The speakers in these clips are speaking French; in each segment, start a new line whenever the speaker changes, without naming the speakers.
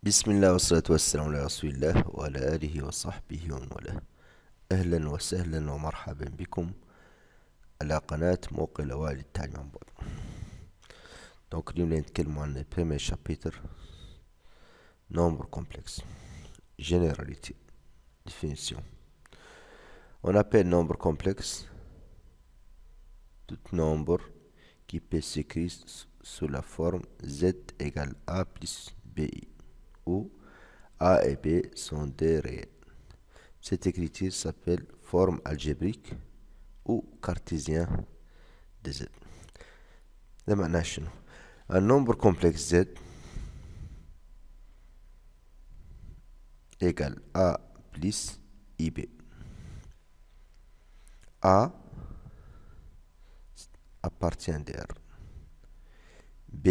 بسم الله والصلاة والسلام على رسول الله وعلى آله وصحبه ومن والاه. أهلا وسهلا ومرحبا بكم على قناة موقع الأوائل للتعليم عن بعد. Donc اليوم نتكلم عن le premier chapitre nombre complexe. Généralité. Définition. On appelle nombre complexe tout nombre qui peut s'écrire sous la forme z égale a plus bi, où a et b sont des réels. Cette écriture s'appelle forme algébrique ou cartésien de Z. ده معناه شنو؟ un nombre complexe Z égale A plus IB. A appartient de R. B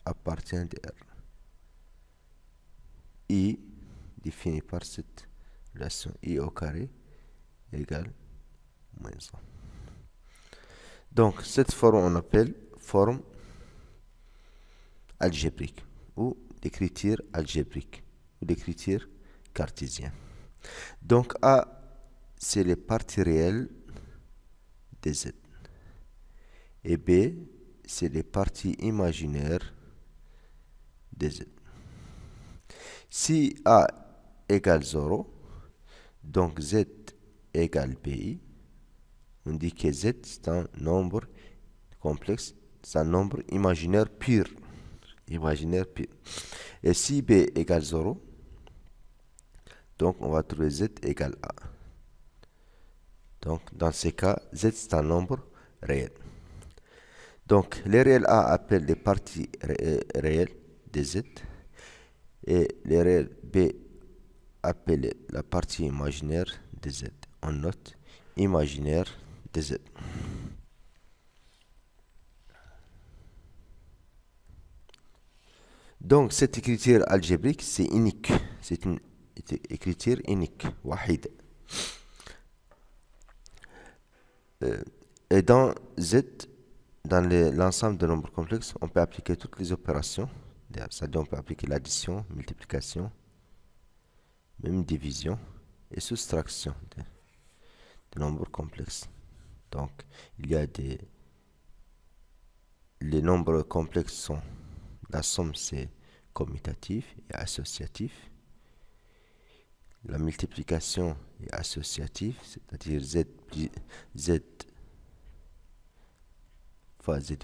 appartient de R. I défini par cette relation I au carré égale moins 1. Donc cette forme on appelle forme algébrique ou d'écriture algébrique ou d'écriture cartésienne. Donc A c'est les parties réelles de Z et B c'est les parties imaginaires de Z. Si A égale 0, donc Z égale BI, on dit que Z c'est un nombre complexe, c'est un nombre imaginaire pur. Imaginaire pur. Et si B égale 0, donc on va trouver Z égale A. Donc dans ces cas, Z c'est un nombre réel. Donc les réels A appellent les parties réelles de Z et les réels B appellent la partie imaginaire de Z. On note imaginaire de Z. Donc cette écriture algébrique c'est unique. C'est une écriture unique, wahid. Et dans Z, dans l'ensemble de nombres complexes, on peut appliquer toutes les opérations. C'est-à-dire on peut appliquer l'addition, multiplication, même division et soustraction des nombres complexes. Donc il y a les nombres complexes sont, la somme c'est commutatif et associatif. La multiplication est associative, c'est-à-dire Z fois Z'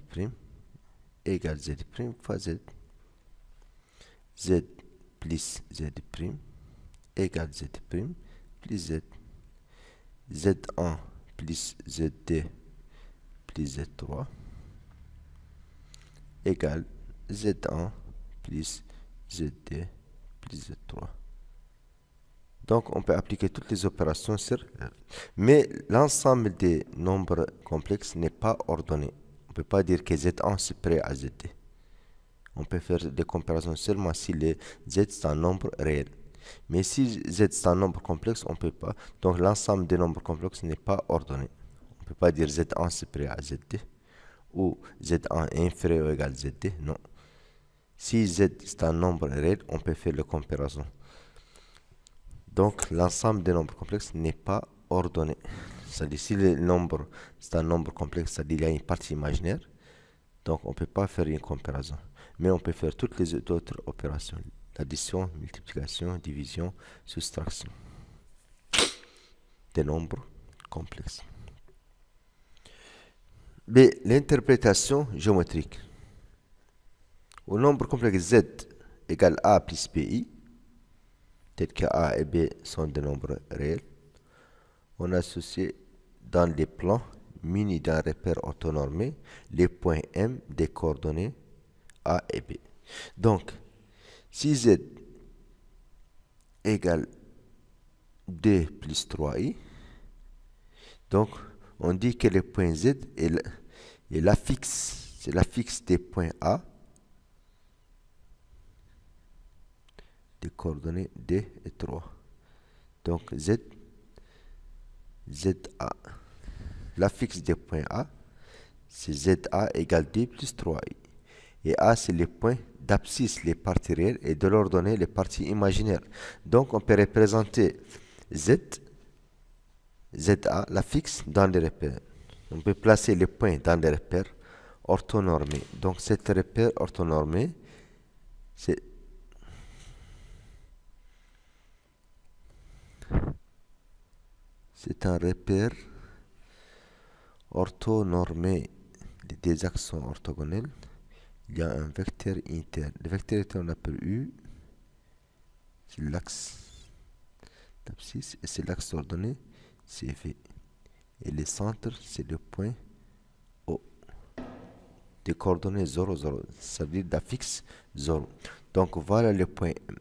égale Z' fois Z. Z plus Z' égale Z' plus Z. Z1 plus Z2 plus Z3 égale Z1 plus Z2 plus Z3. Donc on peut appliquer toutes les opérations sur R. Mais l'ensemble des nombres complexes n'est pas ordonné. On ne peut pas dire que Z1 c'est près à Z2. On peut faire des comparaisons seulement si le Z c'est un nombre réel. Mais si Z c'est un nombre complexe, on ne peut pas. Donc l'ensemble des nombres complexes n'est pas ordonné. On ne peut pas dire Z1 c'est près à Z2 ou Z1 est inférieur ou égal à Z2. Non. Si Z c'est un nombre réel, on peut faire la comparaison. Donc l'ensemble des nombres complexes n'est pas ordonné. C'est-à-dire si le nombre c'est un nombre complexe, c'est-à-dire il y a une partie imaginaire, donc on ne peut pas faire une comparaison. Mais on peut faire toutes les autres opérations. L'addition, multiplication, division, soustraction des nombres complexes. Mais l'interprétation géométrique. Au nombre complexe Z égale A plus BI, tel que A et B sont des nombres réels, on associe dans les plans munis d'un repère orthonormé les points M des coordonnées A et B. Donc, si Z égale 2 plus 3i, donc on dit que le point Z est l'affixe, c'est l'affixe des points A des coordonnées 2 et 3. Donc ZA, l'affixe des points A, c'est ZA égale 2 plus 3i. Et A, c'est les points d'abscisse, les parties réelles, et de l'ordonnée, les parties imaginaires. Donc, on peut représenter Z, ZA, la fixe, dans les repères. On peut placer les points dans les repères orthonormés. Donc, cet repère orthonormé, c'est un repère orthonormé des axes sont orthogonaux. Il y a un vecteur interne. Le vecteur interne, on appelle U. C'est l'axe d'abscisse. Et c'est l'axe ordonné, c'est V. Et le centre, c'est le point O. Des coordonnées 0, 0. Ça veut dire d'affixe 0. Donc voilà le point M.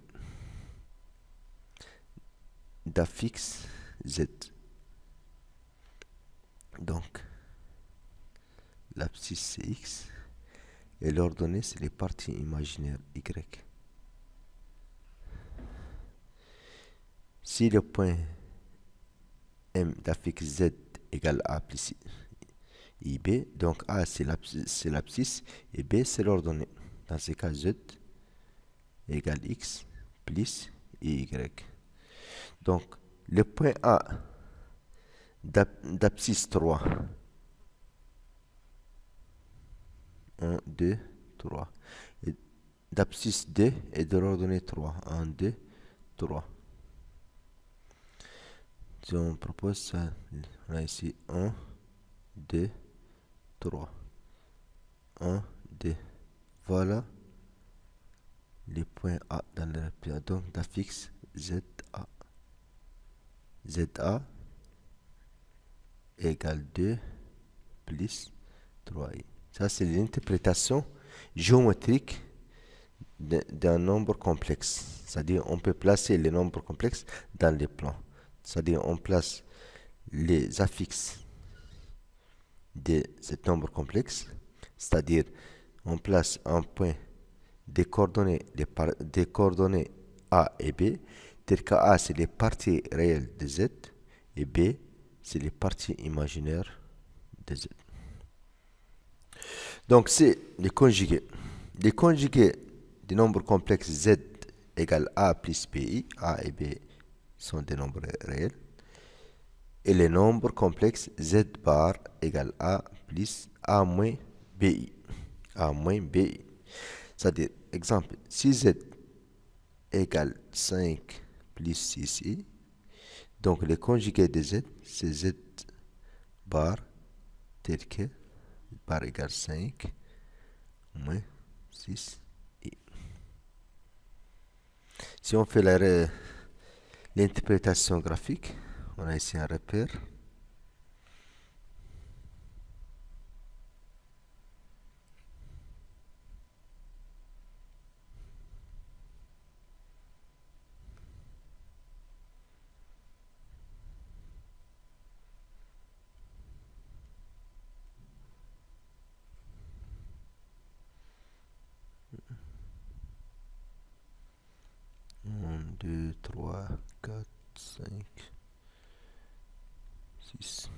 D'affixe Z. Donc, l'abscisse c'est X. Et l'ordonnée, c'est les parties imaginaires Y. Si le point M d'affixe Z égale A plus IB, donc A c'est l'abscisse et B c'est l'ordonnée. Dans ce cas, Z égale X plus Y. Donc, le point A d'abscisse 3. 1, 2, 3. Et d'abscisse 2 et de l'ordonnée 3. 1, 2, 3. Si on propose ça, on a ici 1, 2, 3. 1, 2. Voilà les points A dans le repère. Donc, d'affixe ZA. ZA égale 2 plus 3i. Ça, c'est l'interprétation géométrique d'un nombre complexe. C'est-à-dire, on peut placer les nombres complexes dans les plans. C'est-à-dire, on place les affixes de ce nombre complexe. C'est-à-dire, on place un point des coordonnées A et B, tel que A, c'est les parties réelles de Z, et B, c'est les parties imaginaires de Z. Donc, c'est les conjugués. Les conjugués des nombres complexes Z égale A plus BI. A et B sont des nombres réels. Et les nombres complexes Z bar égale A plus A moins BI. A moins BI. C'est-à-dire, exemple, si Z égale 5 plus 6i, donc le conjugué de Z, c'est Z bar tel que bar égale 5 moins 6i. Si on fait l'interprétation graphique, on a ici un repère. Un, 2, 3, 4, 5, 6.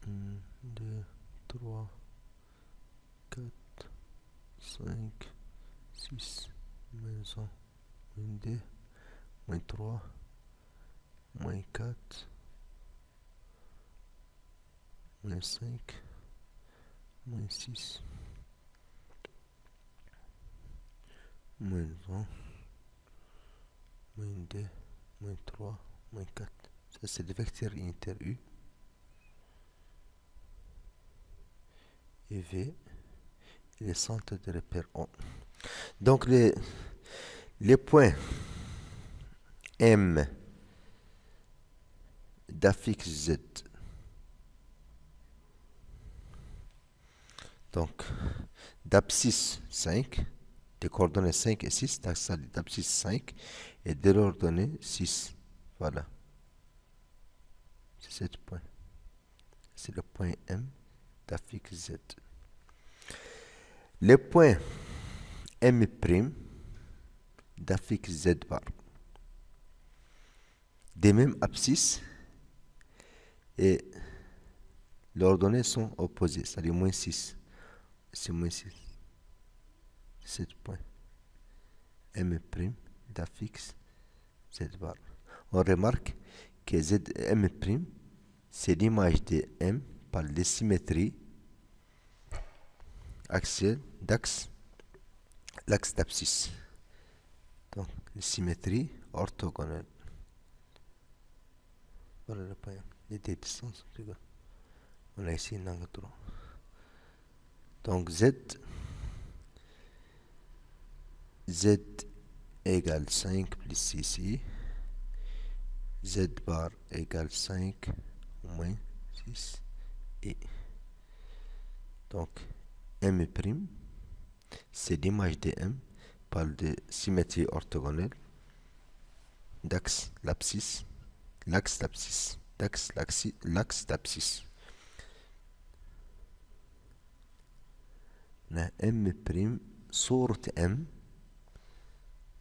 1, 2, 3, 4, 5, 6, moins 1, moins 2, moins 3, moins 4, moins 5, moins 6, moins 1, moins 2, moins 3, moins 4. Ça, c'est le vecteur inter U. Et V, et le centre de repère O. Donc, les points M d'affixe Z. Donc, d'abscisse 5, des coordonnées 5 et 6, d'abscisse 5, et de l'ordonnée 6. Voilà. C'est 7 points. C'est le point M d'affixe Z. Le point M' d'affixe Z bar. Des mêmes abscisses et les ordonnées sont opposées, c'est-à-dire moins 6. c'est moins 6. 7 points. M' d'affixe Z bar. On remarque que M', c'est l'image de M par les symétries axiales d'axe, l'axe d'abscisse. Donc, les symétries orthogonales. Voilà le point. Les deux distances. On a ici un angle droit. Donc, Z égale 5 plus 6i. Z bar égale 5 moins 6i. Donc, M', c'est l'image de M par de symétrie orthogonale d'axe l'abscisse, l'axe d'abscisse, l'axe d'abscisse. M' صورة M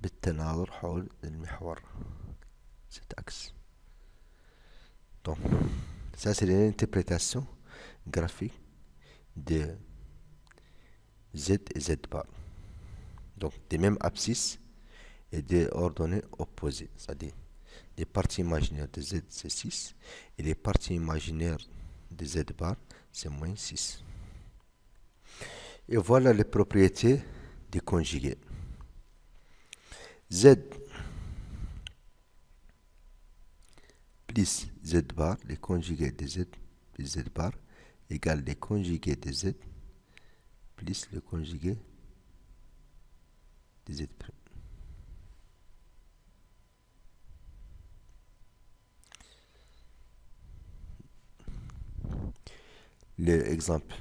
بالتناظر حول المحور cet axe. Donc, ça c'est l'interprétation graphique de Z et Z bar. Donc, des mêmes abscisses et des ordonnées opposées. C'est-à-dire, les parties imaginaires de Z c'est 6 et les parties imaginaires de Z bar c'est moins 6. Et voilà les propriétés des conjugués. Z plus Z bar, les conjugués de Z plus Z bar, égale les conjugués de Z plus le conjugué de Z'. L'exemple.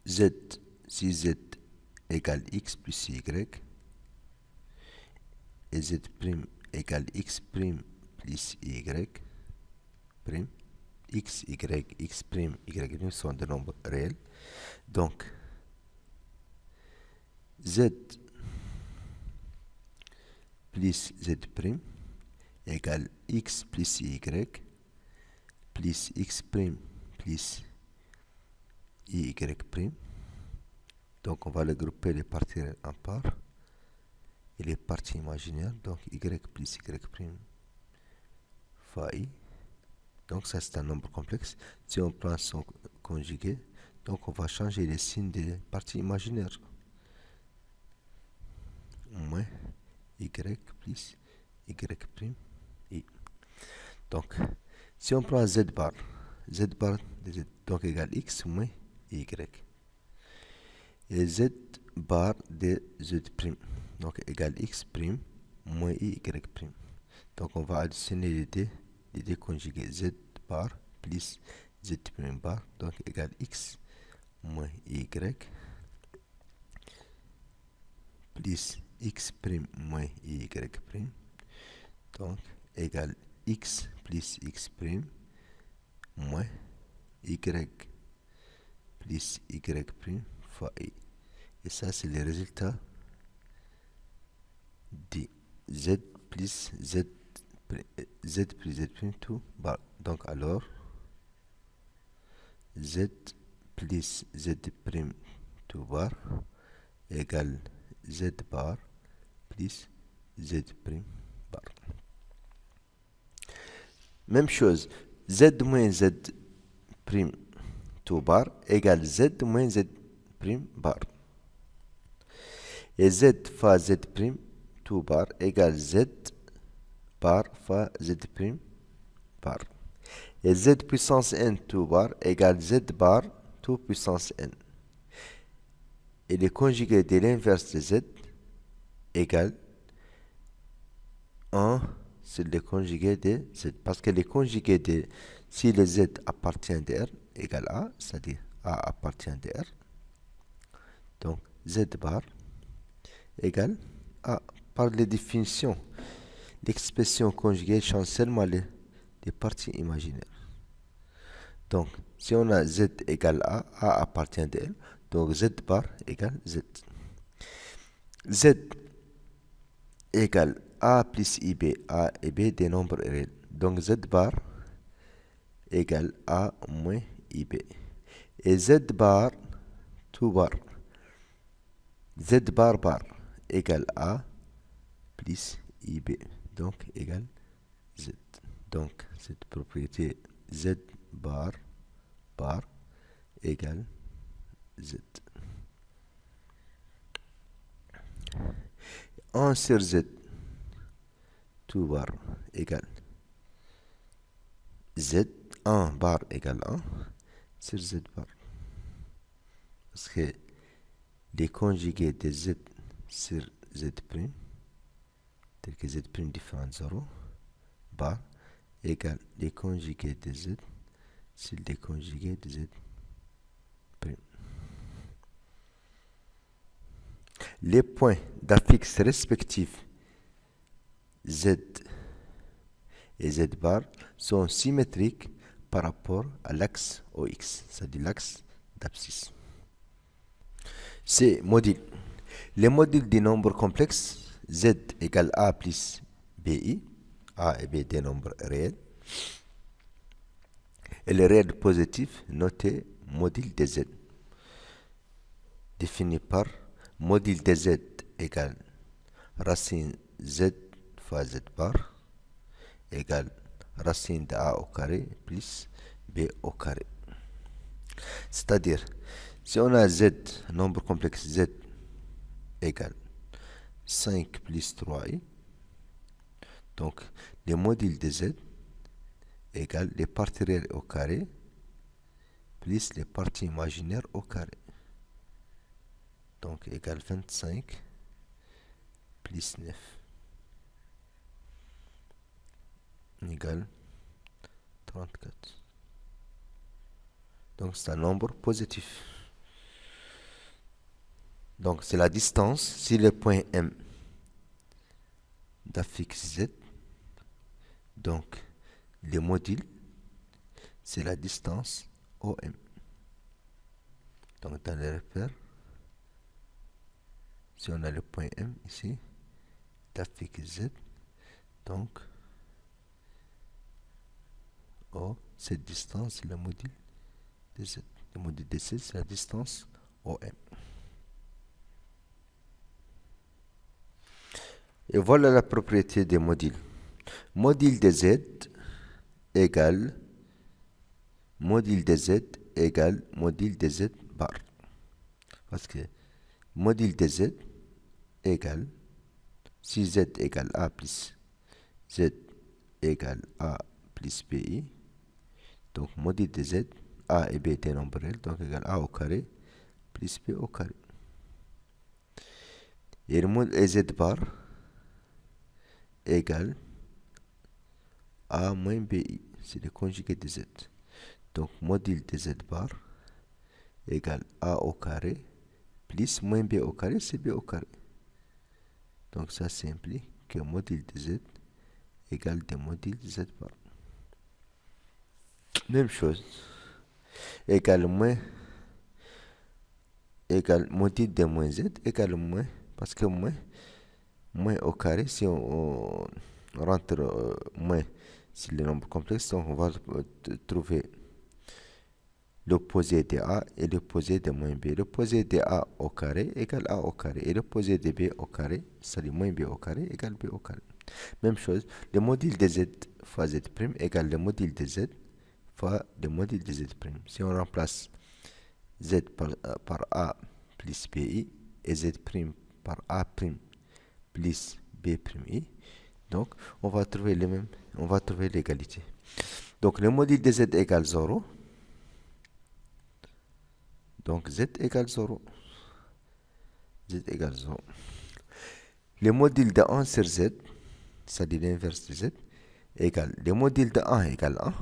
Z, si Z égale X plus Y, et Z' égale X' plus Y, prime, X, Y, X', Y' sont des nombres réels. Donc, Z plus Z' égale X plus Y plus X' plus Y'. Donc, on va les grouper les parties en part et les parties imaginaires. Donc, Y plus Y' fois I. Donc, ça, c'est un nombre complexe. Si on prend son conjugué, donc on va changer les signes des parties imaginaires. Moins Y plus Y', I. Donc, si on prend Z bar de Z, donc égale X moins Y. Et Z bar de Z', donc égale X' moins Y'. Donc, on va additionner les deux conjugués Z bar plus Z' bar, donc égale X moins Y plus X' moins Y', donc égale X plus X' moins Y plus Y' fois I. Et ça, c'est le résultat de Z plus Z plus Z' tout bar. Donc alors, Z plus Z' tout bar égale Z bar plus Z' bar. Même chose, Z moins Z' tout bar égale Z moins Z' bar. Et Z fois Z' tout bar égale Z bar fois Z' bar. Et Z puissance n tout bar égale Z bar tout puissance n. Et le conjugué de l'inverse de Z égale 1 sur le conjugué de Z. Parce que le conjugué de, si le Z appartient de R égale A, c'est-à-dire A appartient de R, donc Z bar égale A. Par les définitions, l'expression conjuguée change seulement les parties imaginaires. Donc, si on a Z égale A appartient de L, donc Z bar égale Z. Z égale A plus IB, A et B des nombres réels. Donc Z bar égale A moins IB. Et Z bar, tout bar. Z bar bar égale A plus IB. Donc égale Z. Donc cette propriété Z bar bar égale Z. 1 sur Z, tout bar égale Z. 1 bar égale 1 sur Z bar. Parce que les conjugués de Z sur Z', tel que Z' différent de 0, bar, égale les conjugués de Z sur les conjugués de Z'. Les points d'affixe respectifs Z et Z bar sont symétriques par rapport à l'axe OX, c'est-à-dire l'axe d'abscisse. C'est module. Les modules des nombres complexes, Z égale A plus BI, A et B des nombres réels, et les réels positifs notés module de Z, défini par module de Z égale racine Z fois Z bar égale racine de A au carré plus B au carré. C'est-à-dire, si on a Z, nombre complexe Z égale 5 plus 3i, donc les modules de Z égale les parties réelles au carré plus les parties imaginaires au carré. Donc égale 25 plus 9 égale 34. Donc c'est un nombre positif. Donc c'est la distance si le point M d'affixe Z. Donc le module c'est la distance OM. Donc dans les repères, si on a le point M ici d'affixe Z, donc O, cette distance c'est le module de Z. Le module de Z c'est la distance OM. Et voilà la propriété des modules. Module de Z égale module de Z égale module de Z bar. Parce que module de Z égale, si Z égale A plus Z égale A plus BI, donc module de Z, A et B des nombres réels, donc égale A au carré plus B au carré. Et le module Z bar égale A moins BI, c'est le conjugué de Z. Donc module de Z bar égale A au carré plus moins B au carré, c'est B au carré. Donc ça implique que module de Z égale des modules de Z bar. Même chose. Égale moins égale module de moins Z égale moins, parce que moins au carré, si on rentre moins sur les nombres complexes, donc on va trouver l'opposé de A et l'opposé de moins B. L'opposé de A au carré égale A au carré. Et l'opposé de B au carré, c'est-à-dire moins B au carré, égale B au carré. Même chose, le module de Z fois Z' égale le module de Z fois le module de Z'. Si on remplace Z par A plus BI et Z' par A' plus B'I, donc on va trouver les mêmes, on va trouver l'égalité. Donc le module de Z égale 0. Donc Z égale 0. Z égale 0. Le module de 1 sur Z, c'est-à-dire l'inverse de Z, égale le module de 1 égale 1.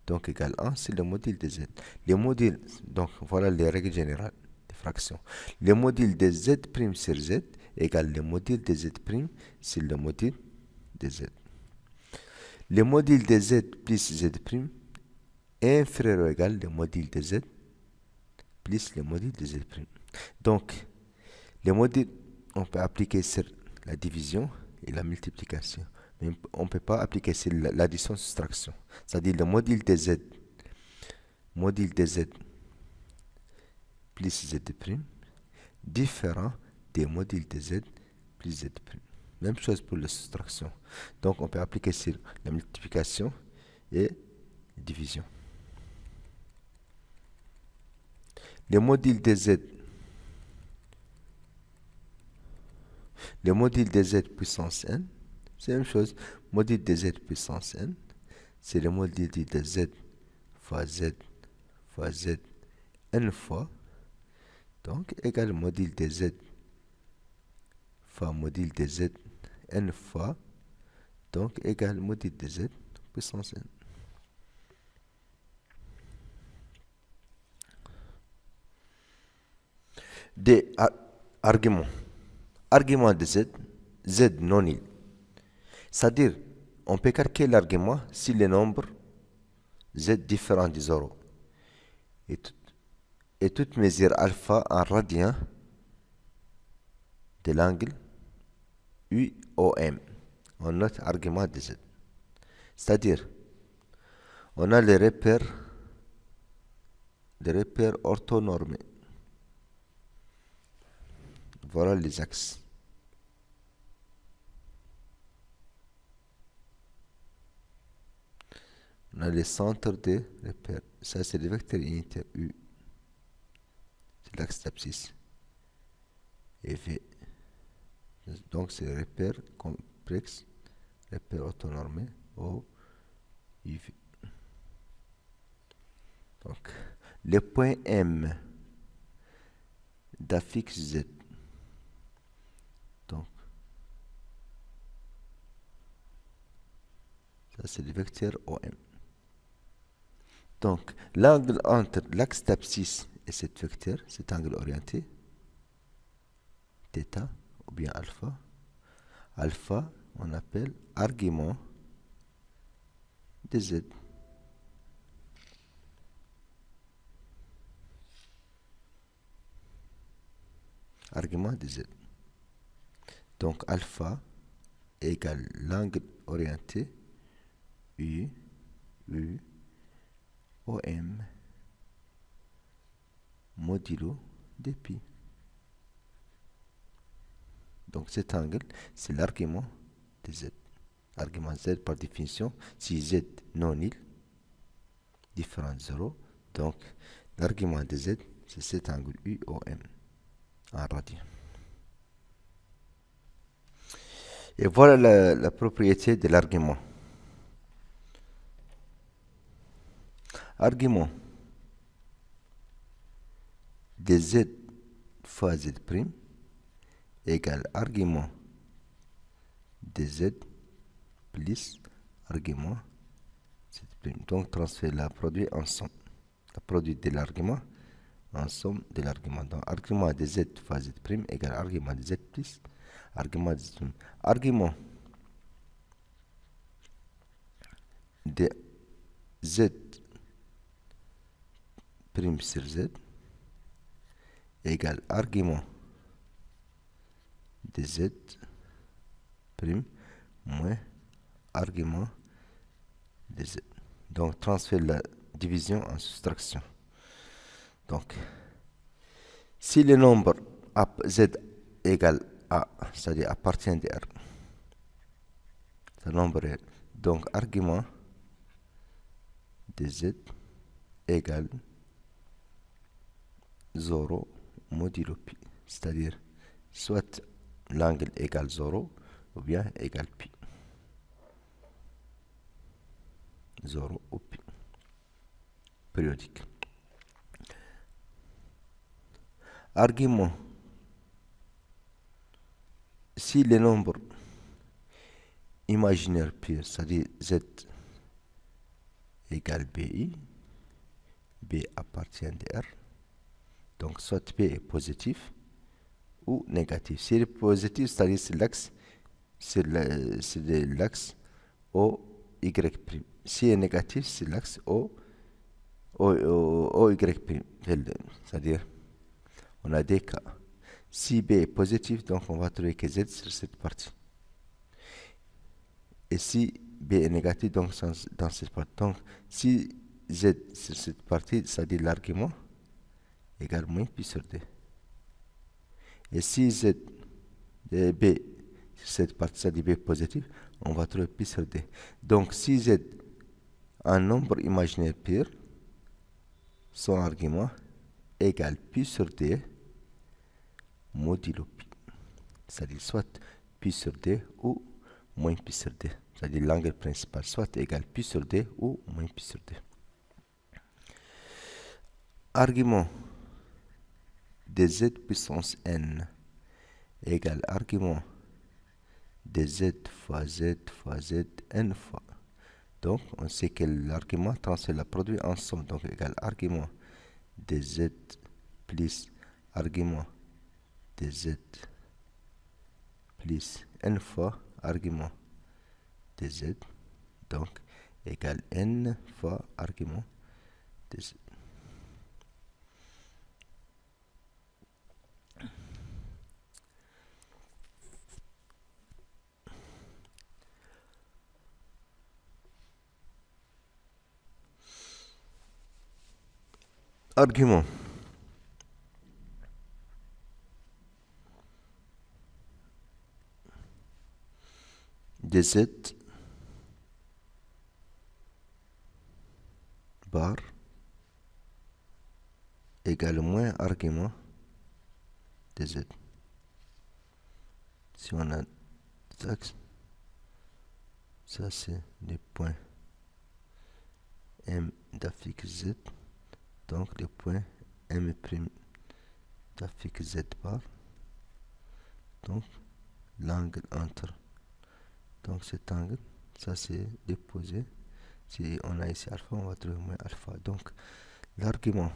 Donc égale 1, c'est le module de Z. Les modules, donc voilà les règles générales des fractions. Le module de Z' sur Z égale le module de Z' sur le module de Z. Le module de Z plus Z' est inférieur ou égal le module de Z plus le module de Z'. Donc, les modules, on peut appliquer sur la division et la multiplication. Mais on ne peut pas appliquer sur l'addition-soustraction. C'est-à-dire le module de Z plus Z prime différent des modules de Z plus Z prime. Même chose pour la soustraction. Donc on peut appliquer sur la multiplication et la division. Les modules de Z, le module de Z puissance n, c'est la même chose. Module de Z puissance n, c'est le module de Z fois Z fois Z n fois. Donc égal module de Z fois module de Z n fois. Donc égal module de Z puissance n. Des arguments. Argument de Z, Z non nul. C'est-à-dire, on peut calculer l'argument si les nombres Z différents de 0. Et toute mesure alpha en radian de l'angle UOM. On note argument de Z. C'est-à-dire, on a les repères orthonormés. Voilà les axes. On a les centres des repères. Ça, c'est le vecteur unitaire U. C'est l'axe d'abscisse. Et V. Donc, c'est le repère complexe, repère orthonormé O, U, V. Donc, le point M d'affixe Z. Donc, ça, c'est le vecteur OM. Donc, l'angle entre l'axe d'abscisse et cet vecteur, cet angle orienté, θ ou bien alpha. Alpha, on appelle argument de Z. Argument de Z. Donc, alpha égale l'angle orienté U, OM modulo de pi. Donc cet angle, c'est l'argument de Z. Argument Z par définition, si Z non nul, différent de 0, donc l'argument de Z, c'est cet angle UOM en radian. Et voilà la propriété de l'argument. Argument de Z fois Z' égale argument de Z plus argument Z'. Donc transfère la produit ensemble. La produit de l'argument en somme de l'argument. Donc argument de Z fois Z' égale argument de Z plus argument de Z'. Argument de Z prime sur Z égale argument de Z prime moins argument de Z. Donc transfère la division en soustraction. Donc si le nombre Z égale A, c'est-à-dire appartient de R, ce nombre est donc argument de Z égale 0 modulo pi, c'est-à-dire soit l'angle égale 0 ou bien égale pi. 0 ou pi. Périodique. Argument. Si les nombres imaginaires purs, c'est-à-dire Z égale BI, B appartient de R, donc soit P est positif ou négatif. Si il est positif, c'est-à-dire c'est l'axe OY'. Si il est négatif, c'est l'axe OY'. C'est-à-dire, on a des cas. Si B est positif, donc on va trouver que Z sur cette partie. Et si B est négatif, donc dans cette partie. Donc, si Z sur cette partie, c'est-à-dire l'argument égale moins pi sur D. Et si Z, B, cette partie de B positive, on va trouver pi sur D. Donc si Z, un nombre imaginaire pur, son argument égale pi sur D modulo pi. C'est-à-dire soit pi sur D ou moins pi sur D. C'est-à-dire l'angle principal soit égal pi sur D ou moins pi sur D. Argument de Z puissance n égale argument de Z fois Z fois Z n fois. Donc, on sait que l'argument transfère la produit en somme. Donc, égale argument de Z plus argument de Z plus n fois argument de Z. Donc, égale n fois argument de Z. Argument de Z bar égale moins argument de Z. Si on a ça c'est les points M d'affixe Z, donc le point M' d'affixe Z bar, donc l'angle entre, donc cet angle, ça c'est déposé. Si on a ici alpha, on va trouver moins alpha. Donc l'argument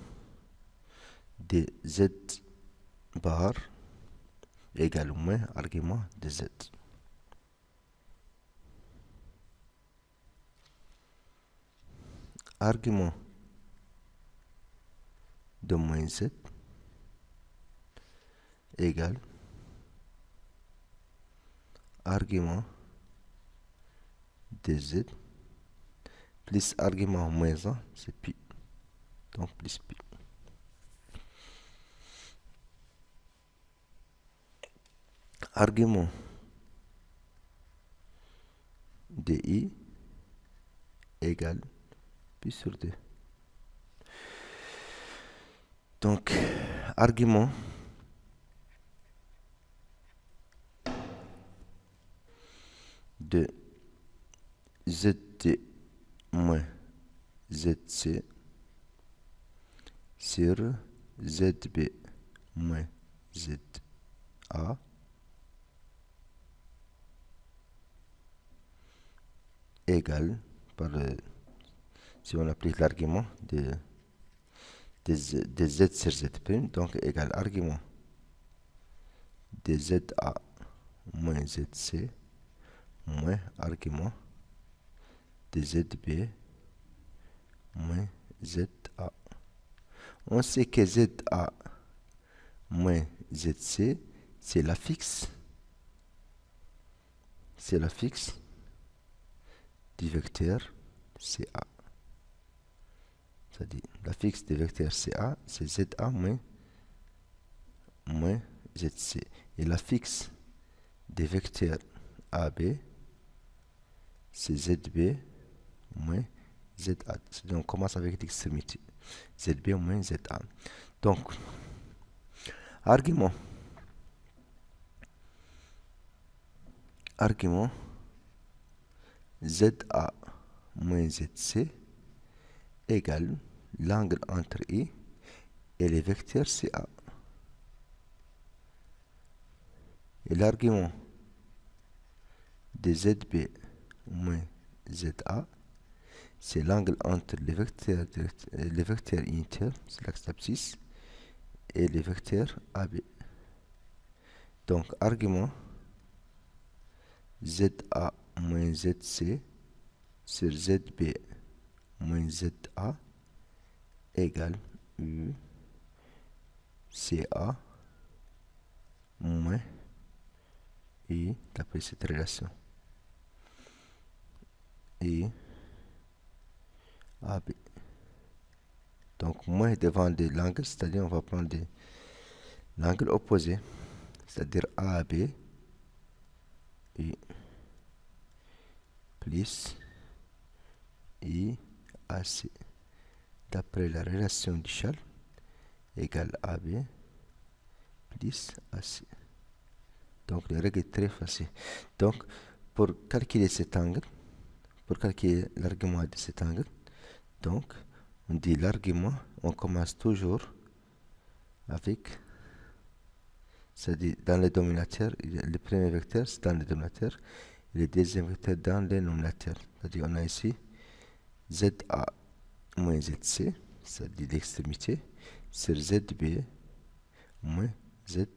de Z bar égale moins argument de Z. Argument de moins Z égale argument de Z plus argument moins 1, c'est pi. Donc plus pi. Argument de I égale pi sur D. Donc, argument de ZT moins ZC sur ZB moins ZA égale si on applique l'argument de Z sur Z', donc égale argument de ZA moins ZC moins argument de ZB moins ZA. On sait que ZA moins ZC, c'est la fixe. C'est la fixe du vecteur CA. C'est-à-dire, la fixe du vecteur CA, c'est ZA moins ZC. Et la fixe des vecteurs AB, c'est ZB moins ZA. Donc, on commence avec l'extrémité. ZB moins ZA. Donc, argument ZA moins ZC égale l'angle entre I et les vecteurs CA. Et l'argument de ZB moins ZA, c'est l'angle entre les vecteurs unitaires, c'est l'axe d'abscisse, et les vecteurs AB. Donc, argument ZA moins ZC sur ZB moins ZA égale U CA moins I, d'après cette relation. I AB. Donc, moins devant l'angle, c'est-à-dire on va prendre l'angle opposé, c'est-à-dire AB et plus IAC. D'après la relation d'échelle égale AB plus AC. Donc, le règle est très facile. Donc, pour calculer cet angle, pour calculer l'argument de cet angle, donc, on dit l'argument, on commence toujours avec, c'est-à-dire dans le dénominateur, le premier vecteur c'est dans le dénominateur, et le deuxième vecteur dans le nominateur. C'est-à-dire on a ici ZA moins ZC, c'est-à-dire l'extrémité, sur ZB moins ZD.